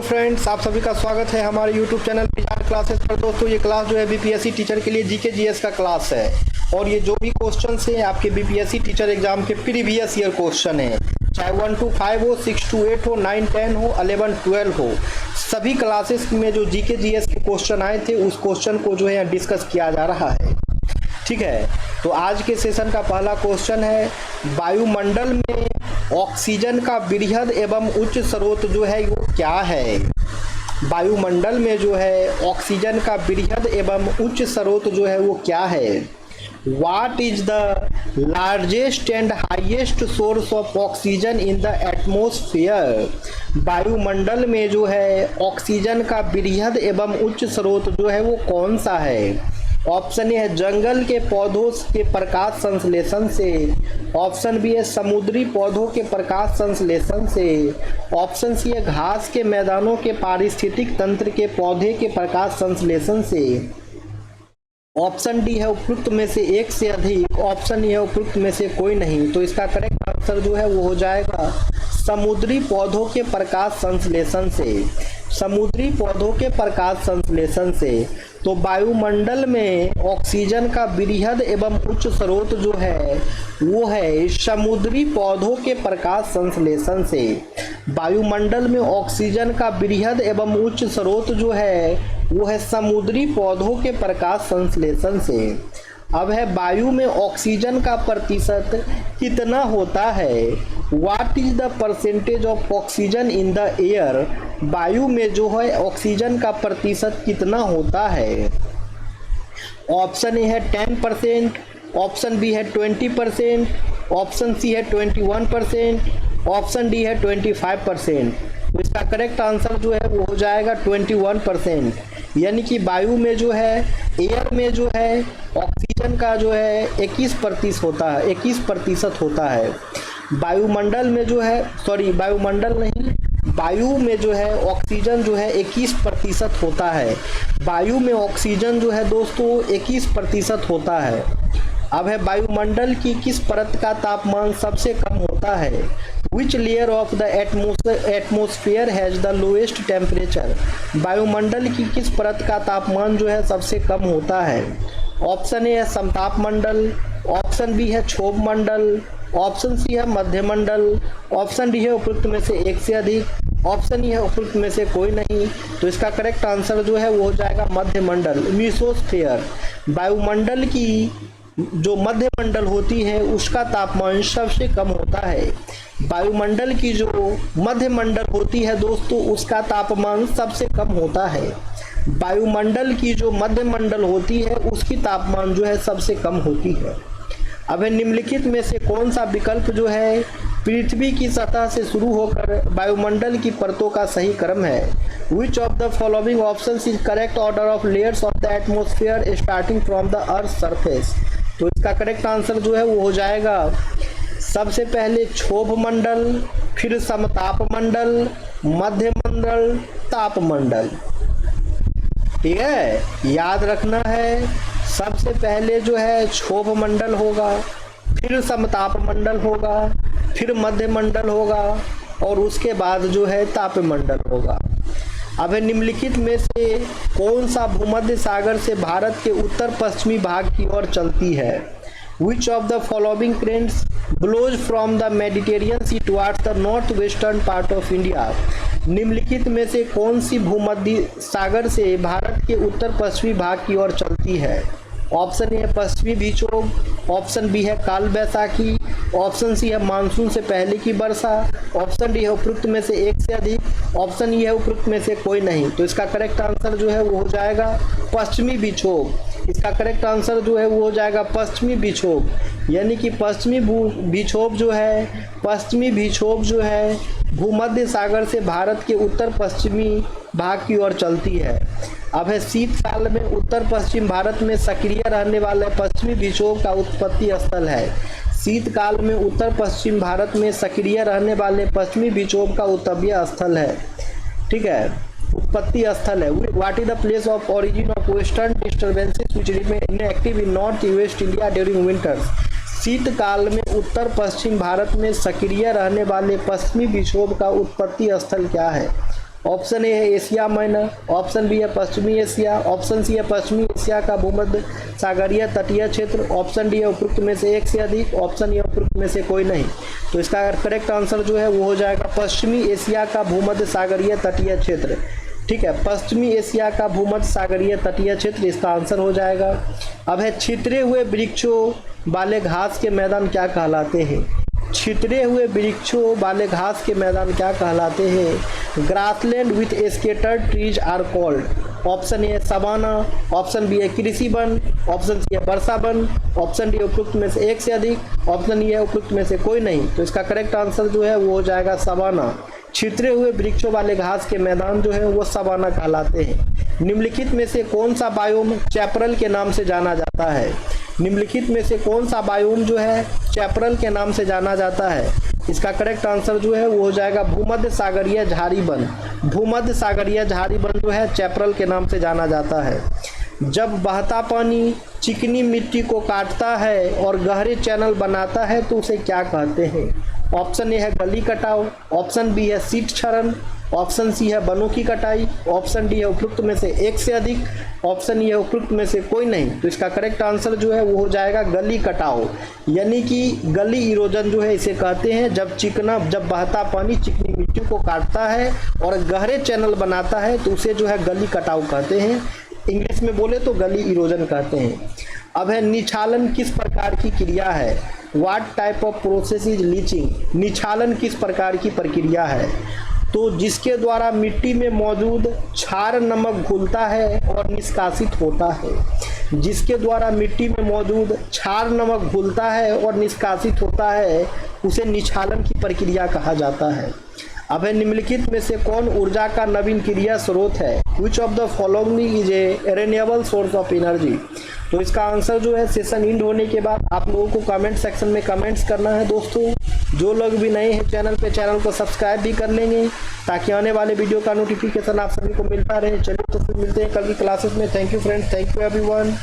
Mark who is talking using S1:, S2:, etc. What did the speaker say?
S1: Friends, आप सभी का स्वागत है हमारे यूट्यूब चैनल पिजार क्लासेस पर। दोस्तों, ये क्लास जो है बीपीएससी टीचर के लिए जीके जीएस का क्लास है और ये जो भी क्वेश्चन है आपके बीपीएससी टीचर एग्जाम के प्रीवियस ईयर क्वेश्चन है, चाहे 1 to 5 हो, 6 to 8 हो, 9 10 हो, 11 12 हो, सभी क्लासेस में जो जीके जीएस के क्वेश्चन आए थे उस क्वेश्चन को जो है यहाँ डिस्कस किया जा रहा है। ठीक है, तो आज के सेशन का पहला क्वेश्चन है, वायुमंडल में ऑक्सीजन का वृहद एवं उच्च स्रोत जो है वो क्या है। वायुमंडल में जो है ऑक्सीजन का वृहद एवं उच्च स्रोत जो है वो क्या है। What is the largest and highest source of oxygen in the atmosphere? वायुमंडल में जो है ऑक्सीजन का वृहद एवं उच्च स्रोत जो है वो कौन सा है। ऑप्शन ए है जंगल के पौधों के प्रकाश संश्लेषण से, ऑप्शन बी है समुद्री पौधों के प्रकाश संश्लेषण से, ऑप्शन सी है घास के मैदानों के पारिस्थितिक तंत्र के पौधे के प्रकाश संश्लेषण से, ऑप्शन डी है उपयुक्त में से एक से अधिक, ऑप्शन ई है उपयुक्त में से कोई नहीं। तो इसका करेक्ट आंसर जो है वो हो जाएगा समुद्री पौधों के प्रकाश संश्लेषण से, समुद्री पौधों के प्रकाश संश्लेषण से। तो वायुमंडल में ऑक्सीजन का वृहद एवं उच्च स्रोत जो है वो है समुद्री पौधों के प्रकाश संश्लेषण से। वायुमंडल में ऑक्सीजन का वृहद एवं उच्च स्रोत जो है वो है समुद्री पौधों के प्रकाश संश्लेषण से। अब है वायु में ऑक्सीजन का प्रतिशत कितना होता है। What is the percentage of oxygen in the air. वायु में जो है ऑक्सीजन का प्रतिशत कितना होता है। ऑप्शन ए है 10%, ऑप्शन बी है 20%, ऑप्शन सी है 21%, ऑप्शन डी है 25%। तो इसका करेक्ट आंसर जो है वो हो जाएगा 21%। यानी कि वायु में जो है एयर में जो है ऑक्सीजन का जो है 21% होता है, 21% होता है। वायुमंडल में जो है वायुमंडल नहीं, वायु में जो है ऑक्सीजन जो है 21% होता है। वायु में ऑक्सीजन जो है दोस्तों 21% होता है। अब है वायुमंडल की किस परत का तापमान सबसे कम होता है। Which layer of the atmosphere has the lowest temperature? वायुमंडल की किस परत का तापमान जो है सबसे कम होता है। ऑप्शन ए है समताप मंडल, ऑप्शन बी है क्षोभ मंडल, ऑप्शन सी है मध्य मंडल, ऑप्शन डी है उपयुक्त में से एक से अधिक, ऑप्शन ई है उपयुक्त में से कोई नहीं। तो इसका करेक्ट आंसर जो है वो हो जाएगा मध्य मंडल, मेसोस्फीयर। वायुमंडल की जो मध्य मंडल होती है उसका तापमान सबसे कम होता है। वायुमंडल की जो मध्य मंडल होती है दोस्तों उसका तापमान सबसे कम होता है। वायुमंडल की जो मध्य मंडल होती है उसकी तापमान जो है सबसे कम होती है। अब निम्नलिखित में से कौन सा विकल्प जो है पृथ्वी की सतह से शुरू होकर वायुमंडल की परतों का सही क्रम है। Which of the following options is correct order of layers of the atmosphere starting from the earth surface? तो इसका करेक्ट आंसर जो है वो हो जाएगा सबसे पहले क्षोभ मंडल, फिर समताप मंडल, मध्य मंडल, ताप मंडल। ठीक है, याद रखना है सबसे पहले जो है क्षोभ मंडल होगा, फिर समताप मंडल होगा, फिर मध्य मंडल होगा और उसके बाद जो है ताप मंडल होगा। अब निम्नलिखित में से कौन सा भूमध्य सागर से भारत के उत्तर पश्चिमी भाग की ओर चलती है। Which of the following currents blows from the Mediterranean Sea towards the northwestern part of India? निम्नलिखित में से कौन सी भूमध्य सागर से भारत के उत्तर पश्चिमी भाग की ओर चलती है। ऑप्शन ए है पश्चिमी विक्षोभ, ऑप्शन बी है काल बैसाखी, ऑप्शन सी है मानसून से पहले की वर्षा, ऑप्शन डी है उपयुक्त में से एक से अधिक, ऑप्शन ई है उपयुक्त में से कोई नहीं। तो इसका करेक्ट आंसर जो है वो हो जाएगा पश्चिमी विक्षोभ। इसका करेक्ट आंसर जो है वो हो जाएगा पश्चिमी विक्षोभ। यानी कि पश्चिमी विक्षोभ जो है भूमध्य सागर से भारत के उत्तर पश्चिमी भाग की ओर चलती है। अब है शीतकाल में उत्तर पश्चिम भारत में सक्रिय रहने वाले पश्चिमी विक्षोभ का उत्पत्ति स्थल है। शीतकाल में उत्तर पश्चिम भारत में सक्रिय रहने वाले पश्चिमी विक्षोभ का उत्पत्ति स्थल है। ठीक है, उत्पत्ति स्थल है। What is the place of origin of western disturbances which remain active in north west India during winters. शीतकाल में उत्तर पश्चिम भारत में सक्रिय रहने वाले पश्चिमी विक्षोभ का उत्पत्ति स्थल क्या है। ऑप्शन ए है एशिया माइनर, ऑप्शन बी है पश्चिमी एशिया, ऑप्शन सी है पश्चिमी एशिया का भूमध्य सागरीय तटीय क्षेत्र, ऑप्शन डी है उपरोक्त में से एक से अधिक, ऑप्शन ए उपरोक्त में से कोई नहीं। तो इसका करेक्ट आंसर जो है वो हो जाएगा पश्चिमी एशिया का भूमध्य सागरीय तटीय क्षेत्र। ठीक है, पश्चिमी एशिया का भूमध्य सागरीय तटीय क्षेत्र इसका आंसर हो जाएगा। अब है छितरे हुए वृक्षों वाले घास के मैदान क्या कहलाते हैं? छितरे हुए वृक्षों वाले घास के मैदान क्या कहलाते हैं? Grassland with scattered trees are called. Option A है सवाना, ऑप्शन बी है कृषि वन, ऑप्शन सी है वर्षा वन, ऑप्शन डी उपरोक्त में से एक से अधिक, ऑप्शन ई है उपरोक्त में से कोई नहीं। तो इसका करेक्ट आंसर जो है वो हो जाएगा सवाना। छितरे हुए वृक्षों वाले घास के मैदान जो है वो सवाना कहलाते हैं। निम्नलिखित में से कौन सा बायोम चैपरल के नाम से जाना जाता है? निम्नलिखित में से कौन सा बायोम जो है चैपरल के नाम से जाना जाता है? इसका करेक्ट आंसर जो है वो हो जाएगा भूमध्य सागरीय झाड़ी वन। भूमध्य सागरीय झाड़ी वन जो है चैपरल के नाम से जाना जाता है। जब बहता पानी चिकनी मिट्टी को काटता है और गहरे चैनल बनाता है तो उसे क्या कहते हैं? ऑप्शन ए है गली कटाव, ऑप्शन बी है सीट क्षरण, ऑप्शन सी है वनों की कटाई, ऑप्शन डी है उपरोक्त में से एक से अधिक, ऑप्शन ई है उपरोक्त में से कोई नहीं। तो इसका करेक्ट आंसर जो है वो हो जाएगा गली कटाव, यानी कि गली इरोजन जो है इसे कहते हैं जब बहता पानी चिकनी मिट्टी को काटता है और गहरे चैनल बनाता है तो उसे जो है गली कटाव कहते हैं। इंग्लिश में बोले तो गली इरोजन कहते हैं। अब है निछालन किस प्रकार की क्रिया है? What type of process is leaching? निछालन किस प्रकार की प्रक्रिया है? तो जिसके द्वारा मिट्टी में मौजूद क्षार नमक घुलता है और निष्कासित होता है। जिसके द्वारा मिट्टी में मौजूद क्षार नमक घुलता है और निष्कासित होता है उसे निछालन की प्रक्रिया कहा जाता है। अब है निम्नलिखित में से कौन ऊर्जा का नवीन क्रिया स्रोत है? Which of the following is a renewable source of energy? तो इसका आंसर जो है सेशन एंड होने के बाद आप लोगों को कमेंट सेक्शन में कमेंट्स करना है। दोस्तों जो लोग भी नए हैं चैनल पे, चैनल को सब्सक्राइब भी कर लेंगे ताकि आने वाले वीडियो का नोटिफिकेशन आप सभी को मिलता रहे। चलिए तो फिर मिलते हैं कल की क्लासेस में। Thank you friends, thank you everyone.